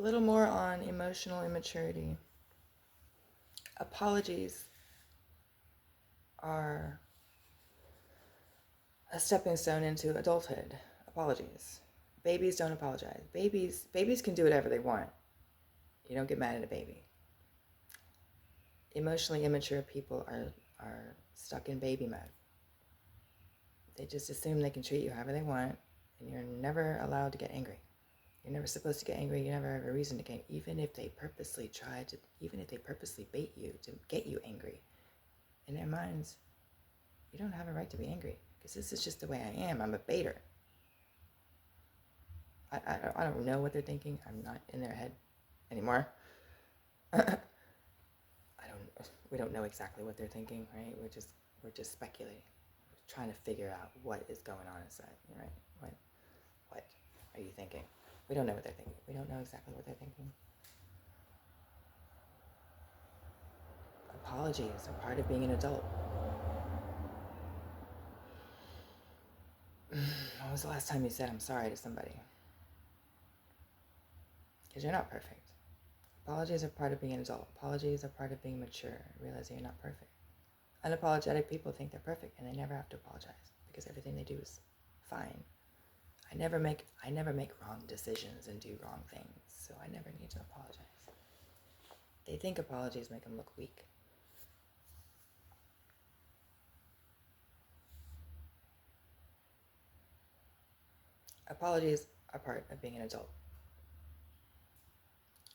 a little more on emotional immaturity. Apologies are a stepping stone into adulthood. Apologies. Babies don't apologize. Babies can do whatever they want. You don't get mad at a baby. Emotionally immature people are stuck in baby mode. They just assume they can treat you however they want, and you're never allowed to get angry. You're never supposed to get angry. You never have a reason to get, even if they purposely bait you to get you angry. In their minds, you don't have a right to be angry, because this is just the way I am. I'm a baiter. I don't know what they're thinking. I'm not in their head anymore. We don't know exactly what they're thinking, right? We're just speculating. We're trying to figure out what is going on inside, right? What are you thinking? We don't know what they're thinking. We don't know exactly what they're thinking. Apologies are part of being an adult. When was the last time you said I'm sorry to somebody? Because you're not perfect. Apologies are part of being an adult. Apologies are part of being mature, realizing you're not perfect. Unapologetic people think they're perfect, and they never have to apologize because everything they do is fine. I never make wrong decisions and do wrong things, so I never need to apologize. They think apologies make them look weak. Apologies are part of being an adult.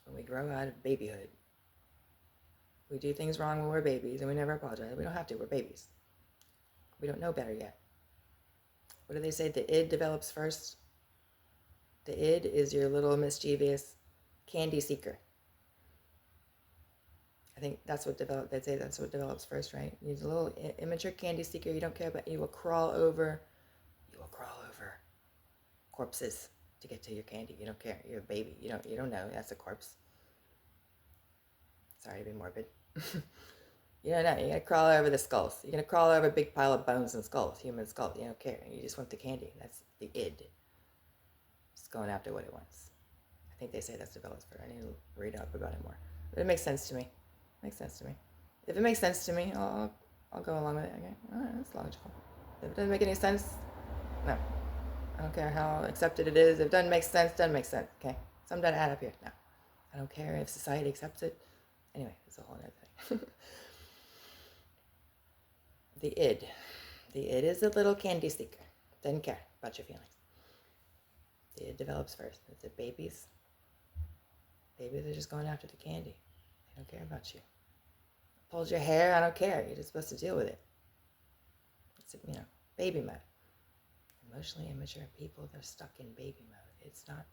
When we grow out of babyhood, we do things wrong when we're babies, and we never apologize. We don't have to. We're babies. We don't know better yet. What do they say? The id develops first. The id is your little mischievous candy seeker. I think that's what they say that's what develops first, right? You're a little immature candy seeker. You don't care about. You will crawl over corpses to get to your candy. You don't care. You're a baby. You don't know that's a corpse. Sorry to be morbid. You don't know. You're gonna crawl over the skulls. You're gonna crawl over a big pile of bones and skulls, human skulls. You don't care. You just want the candy. That's the id. It's going after what it wants. I think they say that's developed for. I need to read up about it more. But it makes sense to me. Makes sense to me. If it makes sense to me, I'll go along with it. Okay, all right, that's logical. If it doesn't make any sense, no. I don't care how accepted it is. If it doesn't make sense, doesn't make sense. Okay, something doesn't add up here. No, I don't care if society accepts it. Anyway, it's a whole other thing. The id is a little candy seeker. Doesn't care about your feelings. The id develops first. It's the babies. Babies are just going after the candy. They don't care about you. Pulls your hair, I don't care. You're just supposed to deal with it. It's, baby mode. Emotionally immature people, they're stuck in baby mode. It's not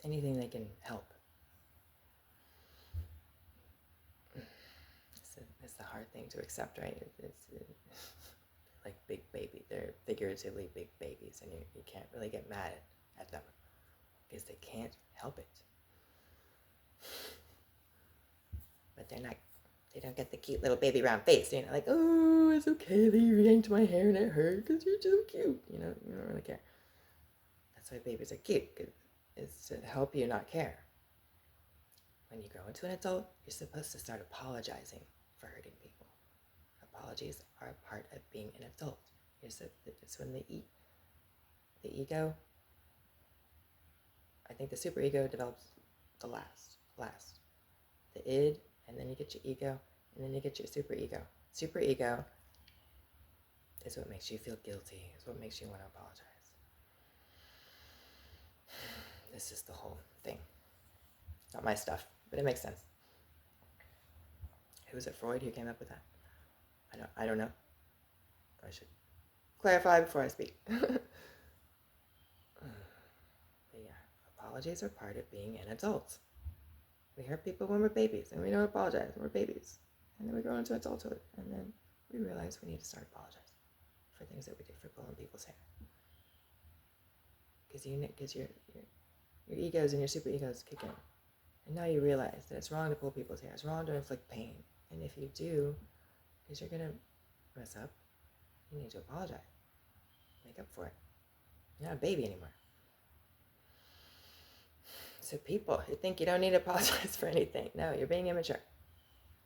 anything they can help. It's the hard thing to accept, right? It's like big baby. They're figuratively big babies, and you can't really get mad at them because they can't help it. But they don't get the cute little baby round face, like, oh, it's okay that you yanked my hair and it hurt because you're so cute. You don't really care. That's why babies are cute, because it's to help you not care. When you grow into an adult, you're supposed to start apologizing for hurting people. Apologies are a part of being an adult. It's when the ego, I think the superego develops the last. The id, and then you get your ego, and then you get your superego. Superego is what makes you feel guilty, is what makes you want to apologize. This is the whole thing. Not my stuff, but it makes sense. Who was it, Freud, who came up with that? I don't know. I should clarify before I speak. But yeah, apologies are part of being an adult. We hurt people when we're babies, and we don't apologize when we're babies. And then we grow into adulthood, and then we realize we need to start apologizing for things that we did for pulling people's hair. Because your egos and your super egos kick in. And now you realize that it's wrong to pull people's hair. It's wrong to inflict pain. And if you do, because you're going to mess up, you need to apologize. Make up for it. You're not a baby anymore. So people who think you don't need to apologize for anything, no, you're being immature.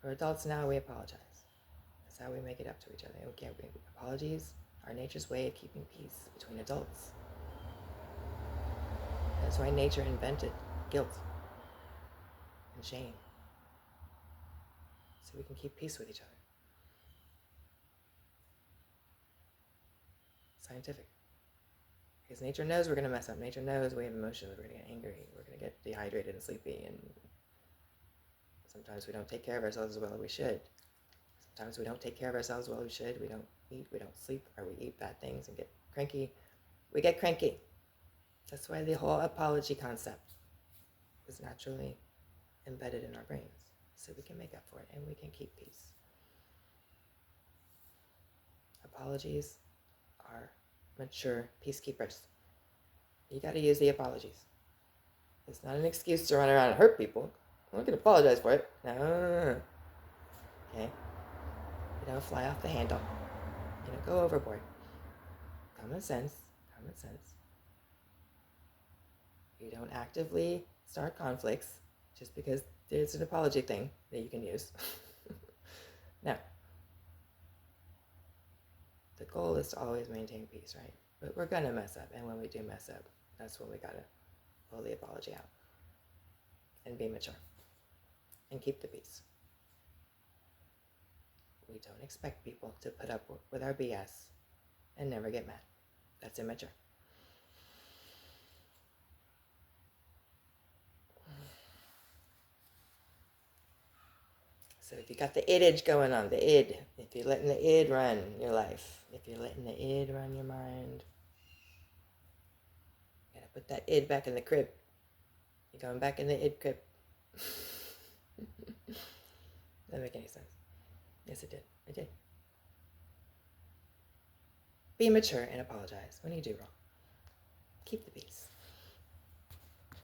We're adults now, we apologize. That's how we make it up to each other. Apologies are nature's way of keeping peace between adults. That's why nature invented guilt and shame. So we can keep peace with each other. Scientific. Because nature knows we're going to mess up. Nature knows we have emotions. We're going to get angry. We're going to get dehydrated and sleepy. And sometimes we don't take care of ourselves as well as we should. Sometimes we don't take care of ourselves as well as we should. We don't eat, we don't sleep, or we eat bad things and get cranky. We get cranky. That's why the whole apology concept is naturally embedded in our brains. So we can make up for it and we can keep peace. Apologies are mature peacekeepers. You got to use the apologies. It's not an excuse to run around and hurt people. I'm not going to apologize for it. No. Okay? You don't fly off the handle. You don't go overboard. Common sense. Common sense. You don't actively start conflicts just because there's an apology thing that you can use. No. The goal is to always maintain peace, right? But we're going to mess up. And when we do mess up, that's when we got to pull the apology out and be mature and keep the peace. We don't expect people to put up with our BS and never get mad. That's immature. So if you got the idage going on, the id, if you're letting the id run your life, if you're letting the id run your mind, you gotta put that id back in the crib. You're going back in the id crib. Doesn't make any sense. Yes, it did. It did. Be mature and apologize when you do wrong. Keep the peace.